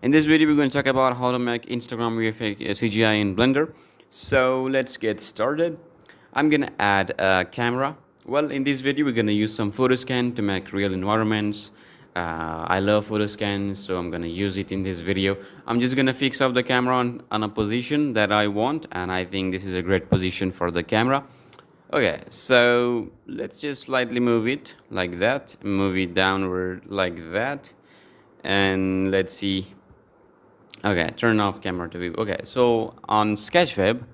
In this video, we're going to talk about how to make Instagram VFX CGI in Blender. So let's get started. I'm going to add a camera. Well, in this video, we're going to use some photo scan to make real environments. I love photo scans, so I'm going to use it in this video. I'm just going to fix up the camera on a position that I want, and I think this is a great position for the camera. Okay, so let's just slightly move it like that, move it downward like that, and let's see. Okay, turn off camera to view. Okay, so on Sketchweb,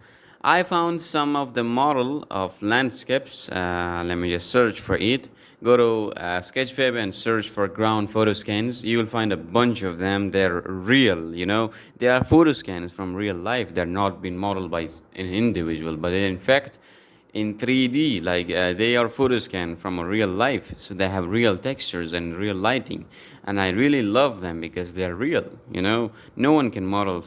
I found some of the model of landscapes. Let me just search for it. Go to Sketchweb and search for ground photo scans. You will find a bunch of them. They're real, They are photo scans from real life. They're not been modeled by an individual, but in fact, in 3D, like they are photo scanned from a real life, so they have real textures and real lighting, and I really love them because they are real. No one can model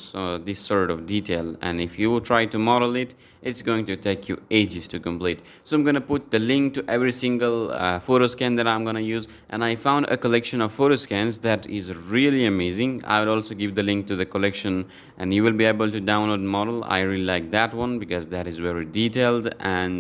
this sort of detail, and if you try to model it, it's going to take you ages to complete. So I'm going to put the link to every single photo scan that I'm going to use, and I found a collection of photo scans that is really amazing. I will also give the link to the collection, and you will be able to download model. I really like that one because that is very detailed, and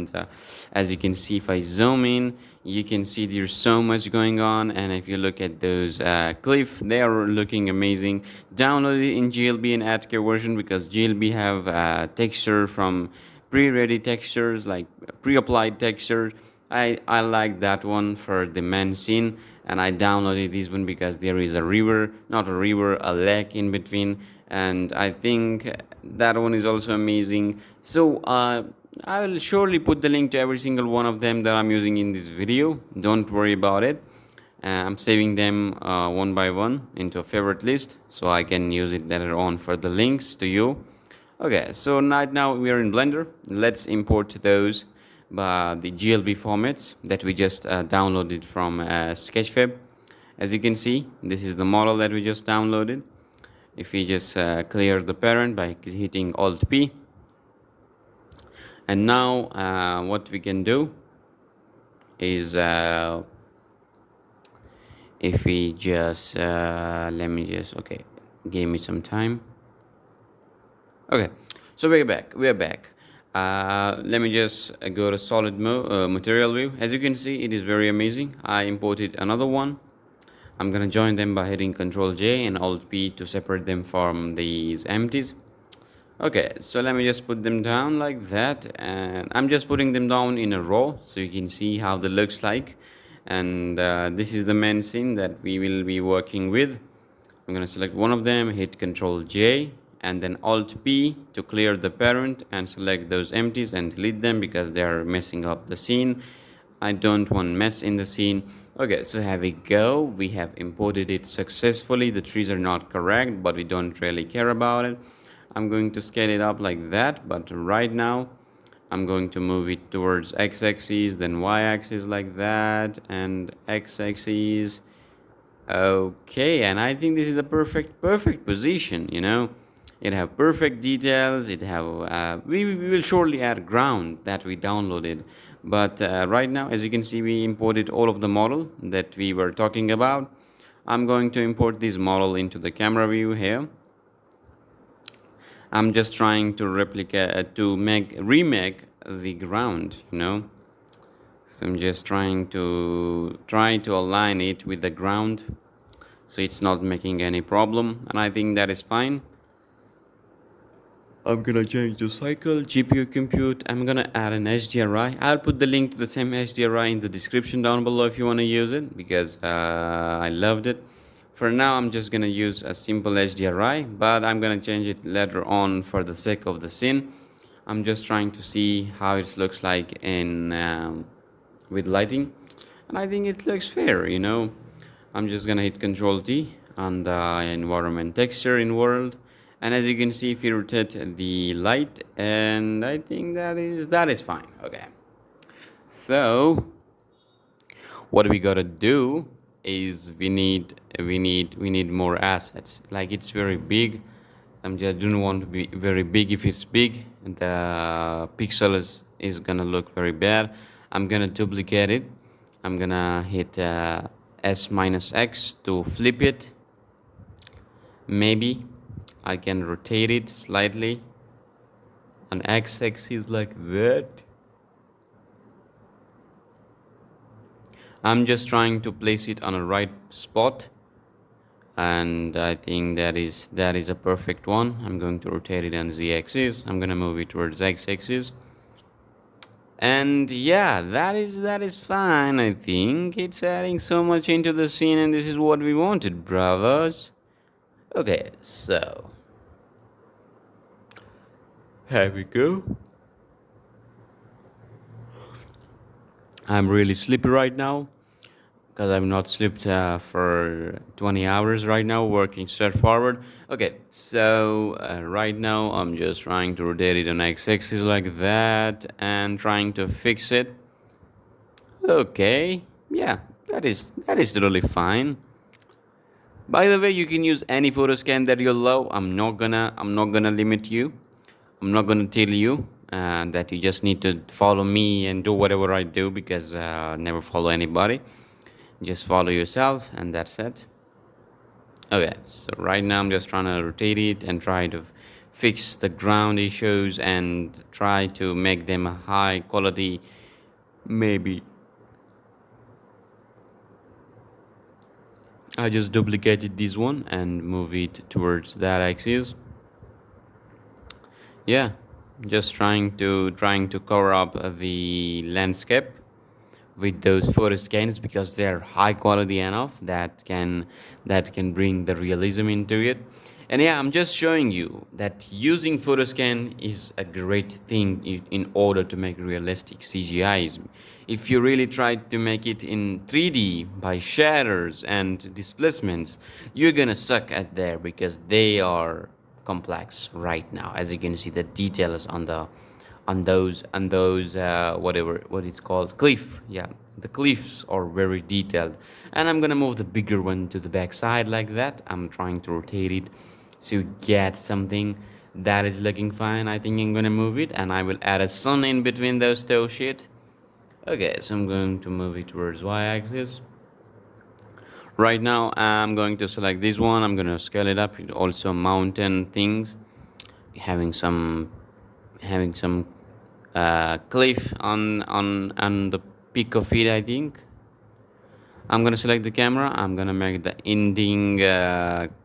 as you can see, if I zoom in, you can see there's so much going on. And if you look at those cliff, they are looking amazing. Download it in GLB and AdCare version because GLB have texture from pre-ready textures, like pre-applied textures. I like that one for the main scene, and I downloaded this one because there is a river, not a river, a lake in between, and I think that one is also amazing. So I will surely put the link to every single one of them that I'm using in this video. Don't worry about it. I'm saving them one by one into a favorite list so I can use it later on for the links to you. Okay, so right now we are in Blender. Let's import those the GLB formats that we just downloaded from Sketchweb. As you can see, this is the model that we just downloaded. If we just clear the parent by hitting Alt P, and now what we can do is if we just let me just, okay, give me some time. Okay, so we're back. Let me just go to solid material view. As you can see, it is very amazing. I imported another one. I'm gonna join them by hitting Ctrl J and Alt P to separate them from these empties. Okay, so let me just put them down like that, and I'm just putting them down in a row so you can see how they looks like. And this is the main scene that we will be working with. I'm gonna select one of them, hit Ctrl J and then Alt P to clear the parent and select those empties and delete them because they are messing up the scene. I don't want mess in the scene. Okay, so here we go. We have imported it successfully. The trees are not correct, but we don't really care about it. I'm going to scale it up like that, but right now I'm going to move it towards x-axis, then y-axis like that, and x-axis. Okay, and I think this is a perfect position. It have perfect details. It have we will surely add ground that we downloaded, but right now, as you can see, we imported all of the model that we were talking about. I'm going to import this model into the camera view here. I'm just trying to replicate remake the ground, So I'm just trying to align it with the ground so it's not making any problem, and I think that is fine. I'm gonna change the cycle, GPU compute. I'm gonna add an HDRI. I'll put the link to the same HDRI in the description down below if you want to use it because I loved it. For now, I'm just gonna use a simple HDRI, but I'm gonna change it later on for the sake of the scene. I'm just trying to see how it looks like in with lighting, and I think it looks fair. I'm just gonna hit Ctrl T on the environment texture in world, and as you can see, if you rotate the light, and I think that is fine. Okay, so what we gotta do is we need more assets. Like, it's very big. Don't want to be very big. If it's big, the pixel is gonna look very bad. I'm gonna duplicate it. I'm gonna hit S-X to flip it, Maybe I can rotate it slightly on x-axis like that. I'm just trying to place it on a right spot, and I think that is a perfect one. I'm going to rotate it on z-axis. I'm gonna move it towards x-axis, and yeah, that is fine. I think it's adding so much into the scene, and this is what we wanted, brothers. Okay, so here we go. I'm really sleepy right now because I've not slept for 20 hours right now, working straight forward. Okay, so right now I'm just trying to rotate it on x-axis like that and trying to fix it. Okay, yeah, that is totally fine. By the way, you can use any photo scan that you love. I'm not gonna limit you. I'm not gonna tell you that you just need to follow me and do whatever I do, because never follow anybody. Just follow yourself, and that's it. Okay, so right now I'm just trying to rotate it and try to fix the ground issues and try to make them high quality. Maybe I just duplicated this one and move it towards that axis. Yeah, just trying to cover up the landscape with those photo scans, because they're high quality enough that can bring the realism into it. And yeah, I'm just showing you that using photo scan is a great thing in order to make realistic CGIs. If you really try to make it in 3D by shadows and displacements, you're gonna suck at there, because they are complex right now. As you can see, the details on those whatever what it's called, cliff. Yeah, the cliffs are very detailed, and I'm gonna move the bigger one to the back side like that. I'm trying to rotate it to get something that is looking fine. I think I'm gonna move it, and I will add a sun in between those two shit. Okay, so I'm going to move it towards y-axis. Right now I'm going to select this one. I'm gonna scale it up. Also mountain things, having some cliff on the peak of it. I think I'm gonna select the camera. I'm gonna make the ending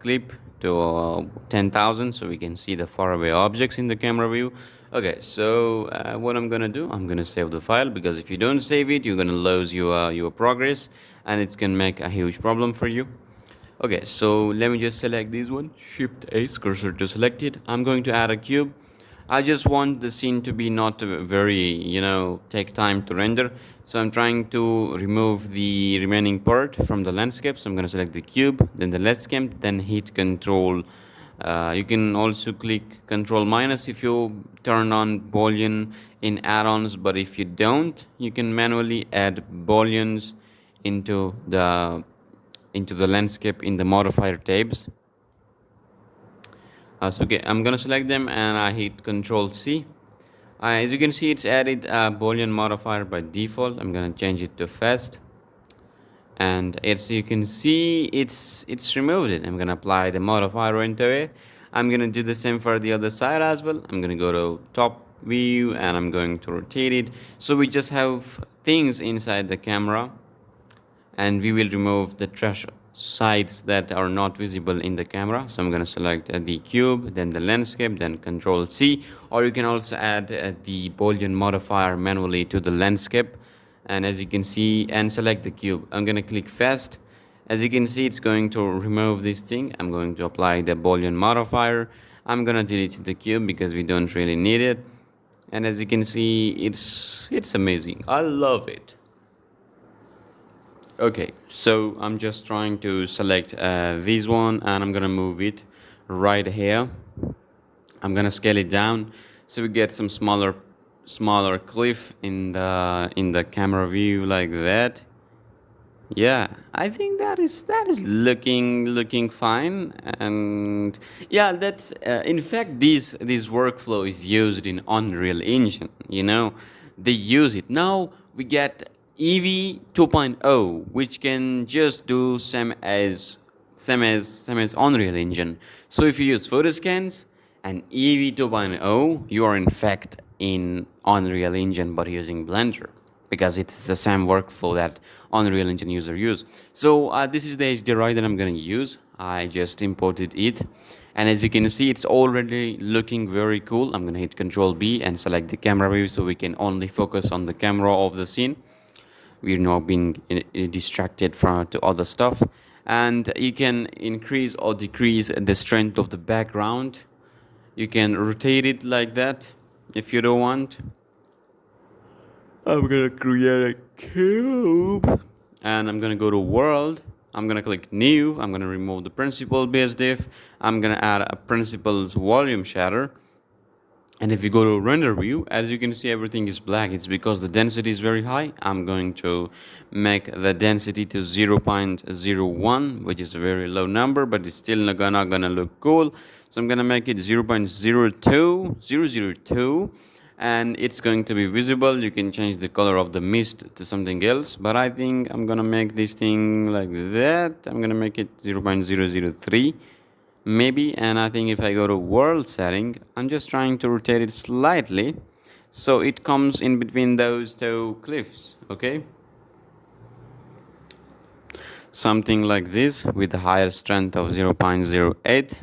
clip to 10,000, so we can see the faraway objects in the camera view. Okay, so what I'm gonna do, I'm gonna save the file, because if you don't save it, you're gonna lose your progress, and it's gonna make a huge problem for you. Okay, so let me just select this one. Shift A, cursor to select it. I'm going to add a cube. I just want the scene to be not very, take time to render. So I'm trying to remove the remaining part from the landscape. So I'm going to select the cube, then the landscape, then hit Control. You can also click Control minus if you turn on boolean in add-ons, but if you don't, you can manually add booleans into the landscape in the modifier tabs. So okay, I'm gonna select them and I hit Control C. As you can see, it's added a boolean modifier by default. I'm gonna change it to fast, and as you can see, it's removed it. I'm gonna apply the modifier into it. I'm gonna do the same for the other side as well. I'm gonna go to top view and I'm going to rotate it, so we just have things inside the camera, and we will remove the trash sides that are not visible in the camera. So I'm going to select the cube, then the landscape, then Control C, or you can also add the boolean modifier manually to the landscape, and as you can see, and select the cube. I'm going to click fast. As you can see, it's going to remove this thing. I'm going to apply the boolean modifier. I'm going to delete the cube because we don't really need it, and as you can see, it's amazing. I love it. Okay, so I'm just trying to select this one, and I'm gonna move it right here. I'm gonna scale it down so we get some smaller cliff in the camera view like that. Yeah, I think that is looking fine, and yeah, that's in fact this workflow is used in Unreal Engine. They use it now. We get EV 2.0, which can just do same as same as Unreal Engine. So if you use photo scans and EV 2.0, you are in fact in Unreal Engine but using Blender, because it's the same workflow that Unreal Engine user use. So this is the HDRI that I'm going to use. I just imported it, and as you can see, it's already looking very cool. I'm going to hit Control B and select the camera view so we can only focus on the camera of the scene. We're not being distracted from to other stuff. And you can increase or decrease the strength of the background. You can rotate it like that if you don't want. I'm gonna create a cube, and I'm gonna go to world. I'm gonna click new. I'm gonna remove the principal base diff. I'm gonna add a principal's volume shader. And if you go to render view, as you can see, everything is black. It's because the density is very high. I'm going to make the density to 0.01, which is a very low number, but it's still not gonna look cool. So I'm gonna make it 0.02002, and it's going to be visible. You can change the color of the mist to something else, but I think I'm gonna make this thing like that. I'm gonna make it 0.003 maybe. And I think if I go to world setting, I'm just trying to rotate it slightly so it comes in between those two cliffs. Okay, something like this with a higher strength of 0.08,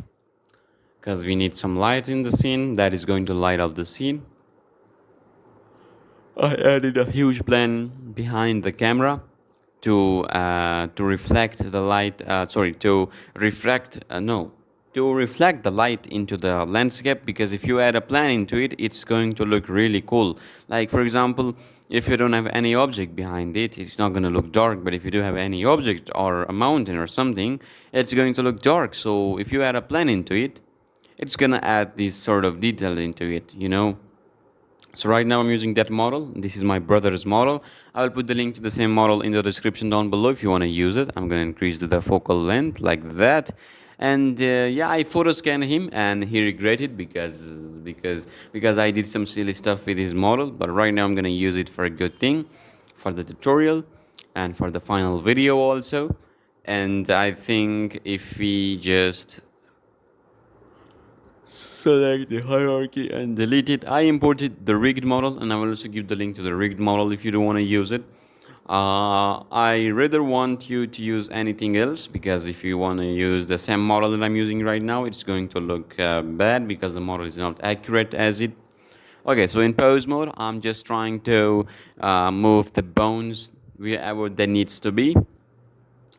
because we need some light in the scene that is going to light up the scene. I added a huge plane behind the camera to reflect the light. To refract. No, to reflect the light into the landscape. Because if you add a plane into it, it's going to look really cool. Like for example, if you don't have any object behind it, it's not going to look dark. But if you do have any object or a mountain or something, it's going to look dark. So if you add a plane into it, it's going to add this sort of detail into it. So right now I'm using that model. This is my brother's model. I will put the link to the same model in the description down below if you want to use it. I'm going to increase the focal length like that. And yeah, I photo scanned him and he regretted because I did some silly stuff with his model. But right now I'm going to use it for a good thing, for the tutorial and for the final video also. And I think if we just select the hierarchy and delete it. I imported the rigged model, and I will also give the link to the rigged model if you don't want to use it. I rather want you to use anything else, because if you want to use the same model that I'm using right now, it's going to look bad because the model is not accurate as it. Okay, so in pose mode, I'm just trying to move the bones wherever they needs to be.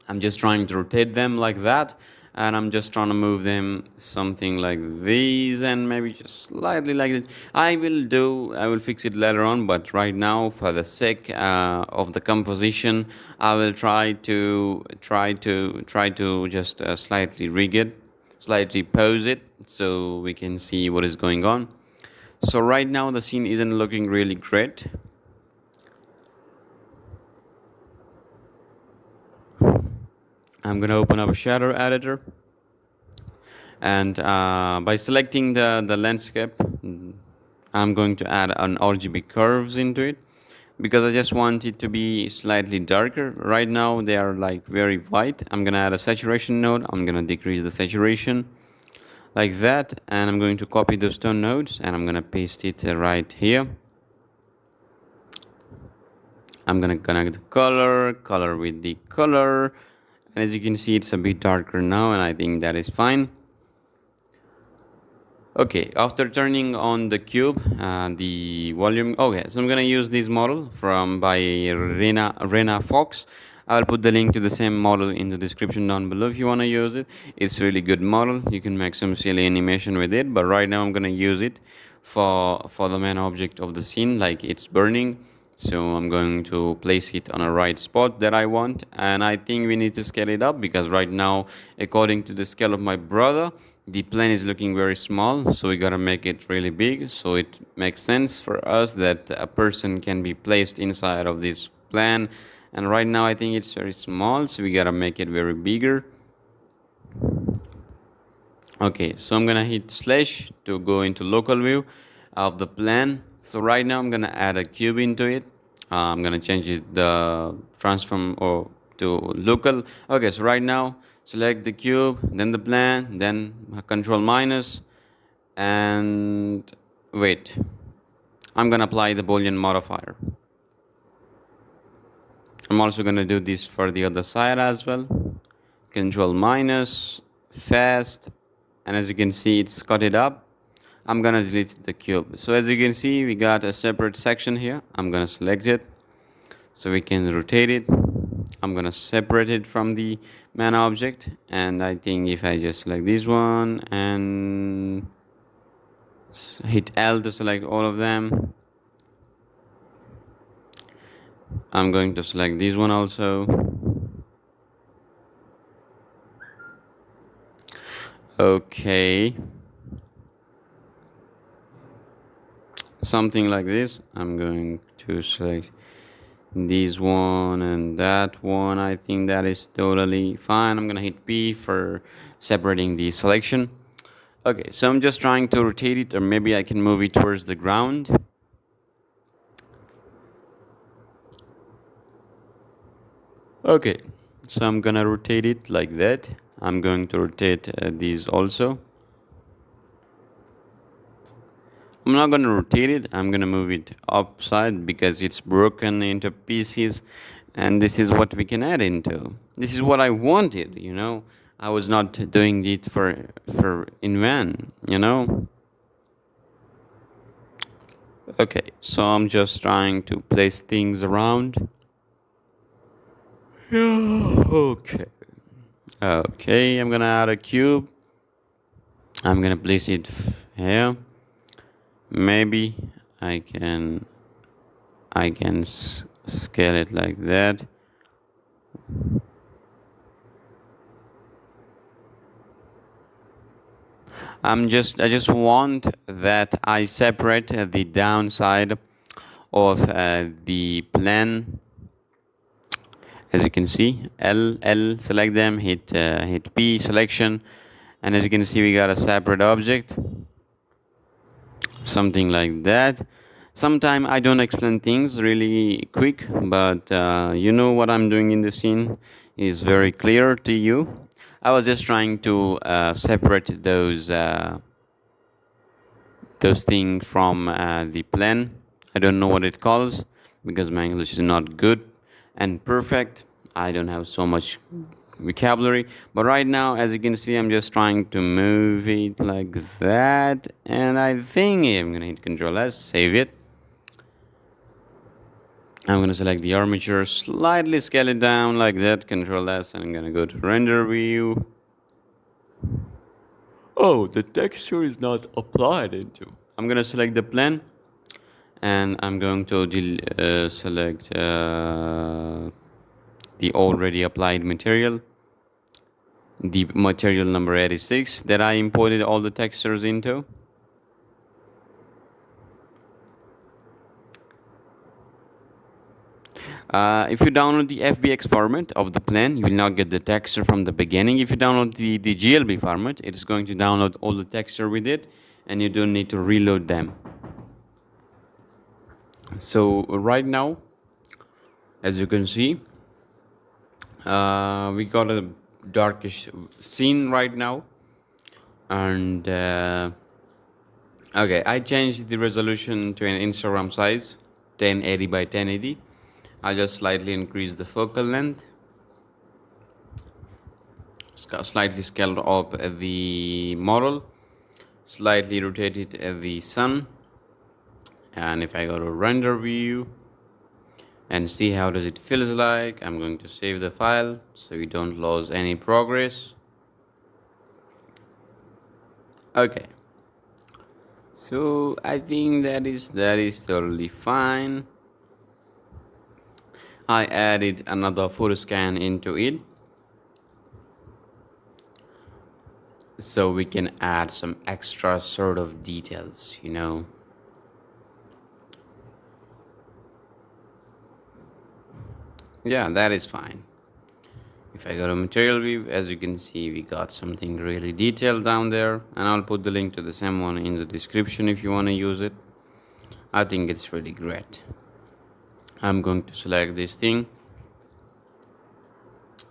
I'm just trying to rotate them like that, and I'm just trying to move them something like this, and maybe just slightly like this. I will fix it later on, but right now, for the sake of the composition, I will try to just slightly rig it, slightly pose it, so we can see what is going on. So right now the scene isn't looking really great. I'm going to open up a shadow editor, and by selecting the landscape, I'm going to add an RGB curves into it, because I just want it to be slightly darker. Right now they are like very white. I'm going to add a saturation node. I'm going to decrease the saturation like that, and I'm going to copy those tone nodes and I'm going to paste it right here. I'm going to connect the color with the color. And as you can see, it's a bit darker now, and I think that is fine. Okay, after turning on the cube, the volume. Okay, so I'm gonna use this model by Rena Fox. I'll put the link to the same model in the description down below if you wanna use it. It's a really good model. You can make some silly animation with it, but right now I'm gonna use it for the main object of the scene, like it's burning. So I'm going to place it on a right spot that I want, and I think we need to scale it up, because right now, according to the scale of my brother, the plane is looking very small, so we gotta make it really big. So it makes sense for us that a person can be placed inside of this plane, and right now I think it's very small, so we gotta make it very bigger. Okay, so I'm gonna hit slash to go into local view of the plane. So right now I'm gonna add a cube into it. I'm gonna change it the transform or to local. Okay, so right now, select the cube, then the plan, then control minus, and wait, I'm gonna apply the Boolean modifier. I'm also gonna do this for the other side as well. Control minus, fast, and as you can see, it's cut it up. I'm gonna delete the cube. So as you can see, we got a separate section here. I'm gonna select it so we can rotate it. I'm gonna separate it from the main object, and I think if I just select this one and hit L to select all of them, I'm going to select this one also. Okay, something like this. I'm going to select this one and that one. I think that is totally fine. I'm gonna hit P for separating the selection. Okay, so I'm just trying to rotate it, or maybe I can move it towards the ground. Okay, so I'm gonna rotate it like that. I'm going to rotate these also. I'm not gonna rotate it, I'm gonna move it upside because it's broken into pieces, and this is what we can add into. This is what I wanted, you know. I was not doing it for in vain, you know. Okay, so I'm just trying to place things around. Okay. Okay, I'm gonna add a cube. I'm gonna place it here. Maybe I can scale it like that. I just want that I separate the downside of the plan. As you can see, L select them, hit P selection, and as you can see, we got a separate object, something like that. Sometimes I don't explain things really quick, but you know what I'm doing in the scene is very clear to you. I was just trying to separate those things from the plan. I don't know what it calls because my English is not good and perfect. I don't have so much vocabulary, but right now, as you can see, I'm just trying to move it like that, and I think I'm gonna hit Control S, save it. I'm gonna select the armature, slightly scale it down like that, Control S, and I'm gonna go to render view. Oh, the texture is not applied into. I'm gonna select the plan, and I'm going to select the already applied material, the material number 86 that I imported all the textures into. If you download the FBX format of the plan, you will not get the texture from the beginning. If you download the GLB format, it is going to download all the texture with it, and you don't need to reload them. So right now, as you can see, we got a darkish scene right now, and okay, I changed the resolution to an Instagram size, 1080 by 1080. I just slightly increased the focal length, slightly scaled up the model, slightly rotated the sun, and if I go to render view and see how does it feels like, I'm going to save the file so we don't lose any progress. Okay, so I think that is totally fine. I added another photo scan into it so we can add some extra sort of details, you know. Yeah, that is fine. If I go to material view, as you can see, we got something really detailed down there, and I'll put the link to the same one in the description if you want to use it. I think it's really great. I'm going to select this thing.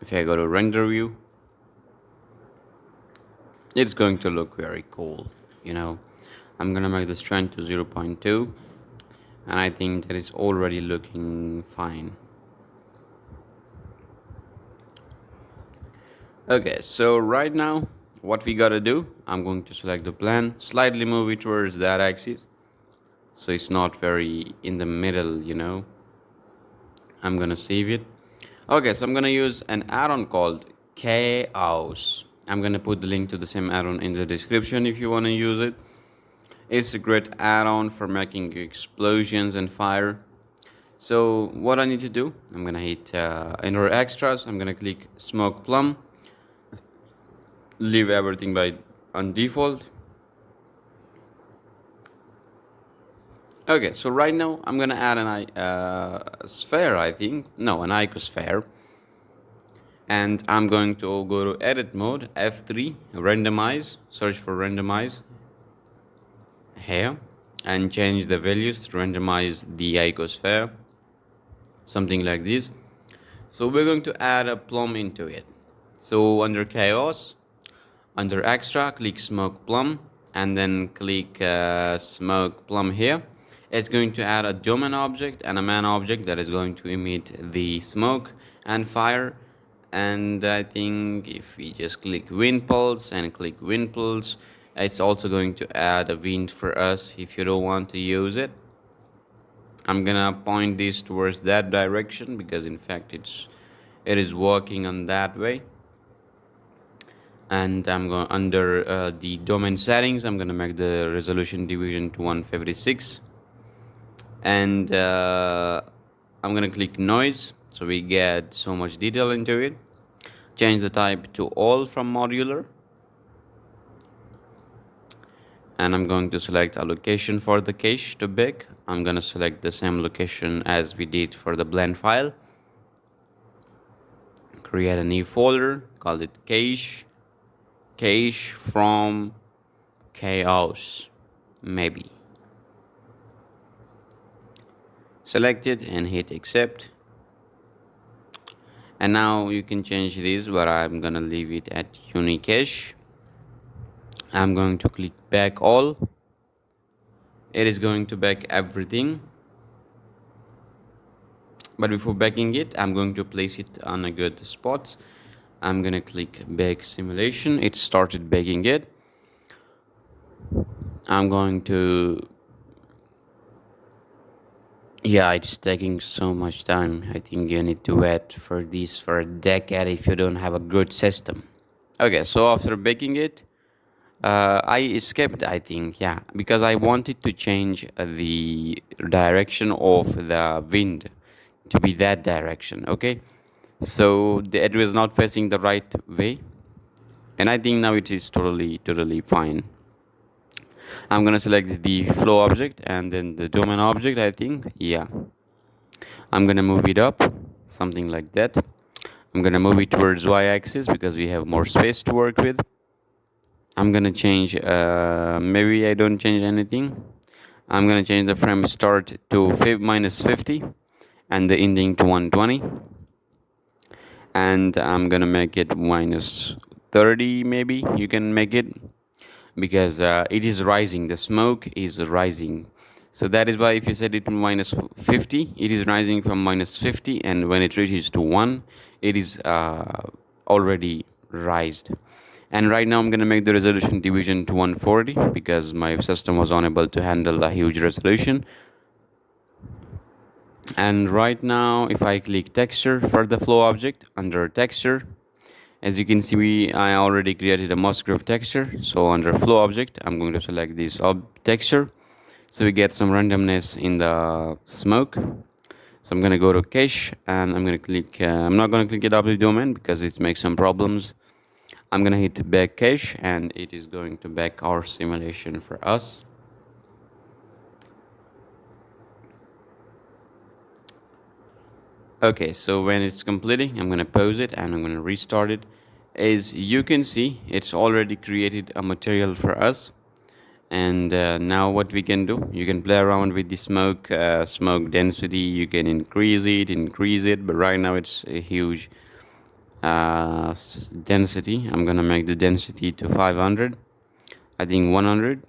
If I go to render view, it's going to look very cool, you know. I'm gonna make the strength to 0.2, and I think that is already looking fine. Okay, so right now what we gotta do, I'm going to select the plan, slightly move it towards that axis so it's not very in the middle, you know. I'm gonna save it. Okay, so I'm gonna use an add-on called Chaos. I'm gonna put the link to the same add-on in the description if you want to use it. It's a great add-on for making explosions and fire. So what I need to do, I'm gonna hit enter extras. I'm gonna click smoke plum, leave everything by on default. Okay, so right now I'm gonna add an sphere, I think. No, an icosphere. And I'm going to go to edit mode, F3, randomize, search for randomize here, and change the values to randomize the icosphere, something like this. So we're going to add a plum into it. So under chaos, under extra, click smoke plum, and then click smoke plum here. It's going to add a domain object and a man object that is going to emit the smoke and fire. And I think if we just click wind pulse and click wind pulse, it's also going to add a wind for us if you don't want to use it. I'm gonna point this towards that direction because in fact it is working on that way. And I'm going under the domain settings, I'm gonna make the resolution division to 156, and I'm gonna click noise so we get so much detail into it. Change the type to all from modular, and I'm going to select a location for the cache to big. I'm gonna select the same location as we did for the blend file. Create a new folder, call it cache from chaos, maybe. Select it and hit accept. And now you can change this, but I'm gonna leave it at unicache. I'm going to click back all. It is going to back everything. But before backing it, I'm going to place it on a good spot. I'm gonna click back simulation. It started baking it. I'm going to, yeah, it's taking so much time. I think you need to wait for this for a decade if you don't have a good system. Okay, so after baking it, I escaped, I think, yeah, because I wanted to change the direction of the wind to be that direction, okay? So it was not facing the right way, and I think now it is totally fine. I'm gonna select the flow object and then the domain object, I think, yeah. I'm gonna move it up, something like that. I'm gonna move it towards y-axis because we have more space to work with. I'm gonna change, maybe I don't change anything. I'm gonna change the frame start to -50 and the ending to 120. And I'm gonna make it -30, maybe you can make it, because it is rising, the smoke is rising. So that is why if you set it to -50, it is rising from -50, and when it reaches to 1, it is already rised. And right now I'm going to make the resolution division to 140 because my system was unable to handle a huge resolution. And right now if I click texture for the flow object under texture, as you can see, I already created a Musgrave texture. So under flow object, I'm going to select this texture. So we get some randomness in the smoke. So I'm going to go to cache and I'm going to click, I'm not going to click a W domain because it makes some problems. I'm going to hit back cache and it is going to back our simulation for us. Okay, so when it's completing, I'm going to pause it and I'm going to restart it. As you can see, it's already created a material for us. And now what we can do, you can play around with the smoke density. You can increase it, but right now it's huge. Density, I'm gonna make the density to 500. I think 100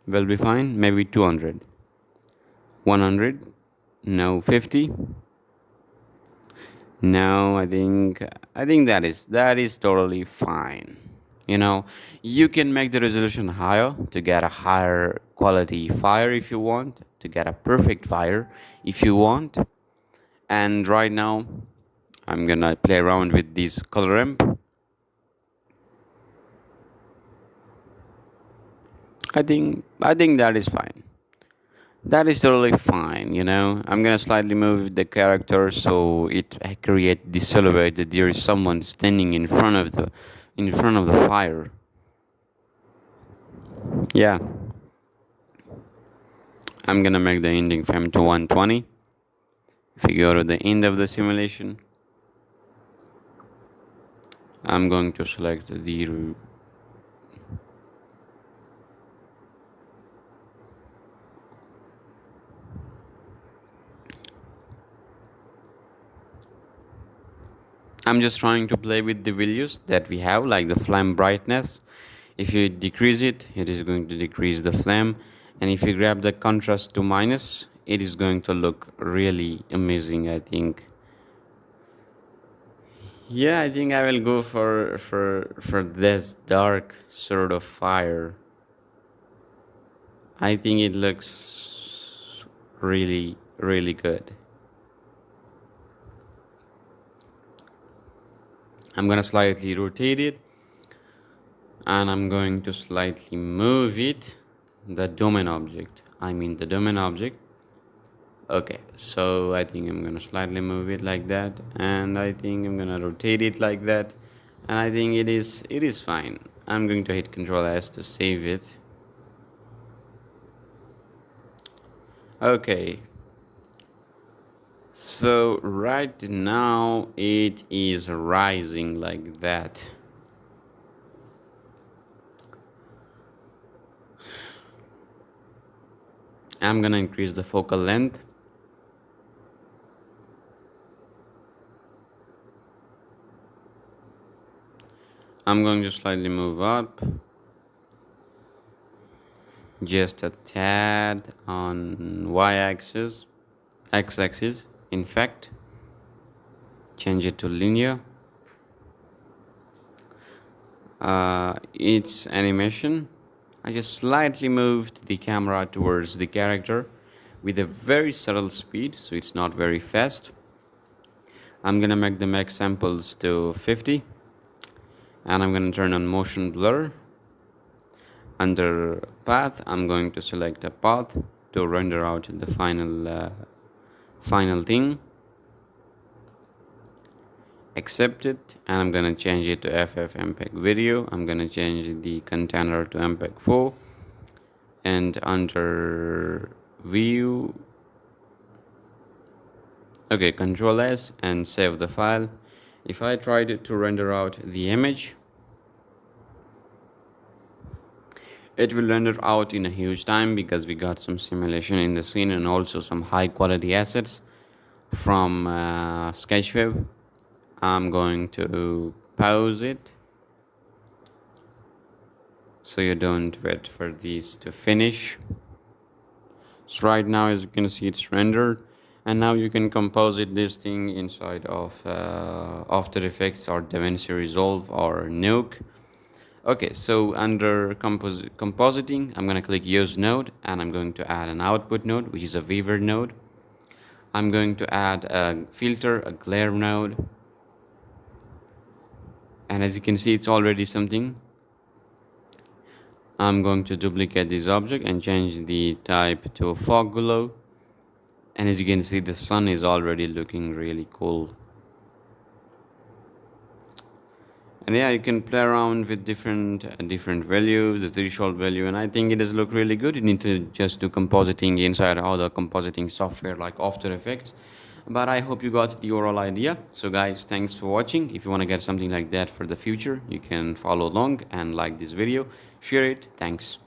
will be fine. Maybe 200. 100. No, 50. No, I think that is totally fine. You know, you can make the resolution higher to get a higher quality fire if you want, to get a perfect fire if you want. And right now, I'm gonna play around with this color ramp. I think that is fine. That is totally fine, you know. I'm gonna slightly move the character so it create the silhouette that there is someone standing in front of the fire. Yeah, I'm gonna make the ending frame to 120. If you go to the end of the simulation, I'm going to select the. I'm just trying to play with the values that we have, like the flame brightness. If you decrease it, it is going to decrease the flame. And if you grab the contrast to minus, it is going to look really amazing, I think. Yeah, I think I will go for this dark sort of fire. I think it looks really really good. I'm gonna slightly rotate it, and I'm going to slightly move it, the domain object. I mean the domain object. Okay, so I think I'm gonna slightly move it like that, and I think I'm gonna rotate it like that, and I think it is fine. I'm going to hit Control S to save it. Okay, so right now it is rising like that. I'm gonna increase the focal length. I'm going to slightly move up, just a tad on y-axis, x-axis. In fact, change it to linear. Its animation, I just slightly moved the camera towards the character with a very subtle speed, so it's not very fast. I'm gonna make the max samples to 50, and I'm gonna turn on motion blur. Under path, I'm going to select a path to render out the final thing. Accept it, and I'm gonna change it to FF MPEG video. I'm gonna change the container to MPEG 4, and under view, okay, Control S and save the file. If I tried to render out the image, it will render out in a huge time because we got some simulation in the scene and also some high quality assets from Sketchweb. I'm going to pause it so you don't wait for these to finish. So right now, as you can see, it's rendered, and now you can composite this thing inside of After Effects or DaVinci Resolve or Nuke. Okay, so under compositing, I'm going to click use node, and I'm going to add an output node, which is a Weaver node. I'm going to add a filter, a glare node, and as you can see, it's already something. I'm going to duplicate this object and change the type to fog glow, and as you can see, the sun is already looking really cool. And yeah, you can play around with different values, the threshold value, and I think it does look really good. You need to just do compositing inside other compositing software like After Effects. But I hope you got the overall idea. So guys, thanks for watching. If you want to get something like that for the future, you can follow along and like this video, share it. Thanks.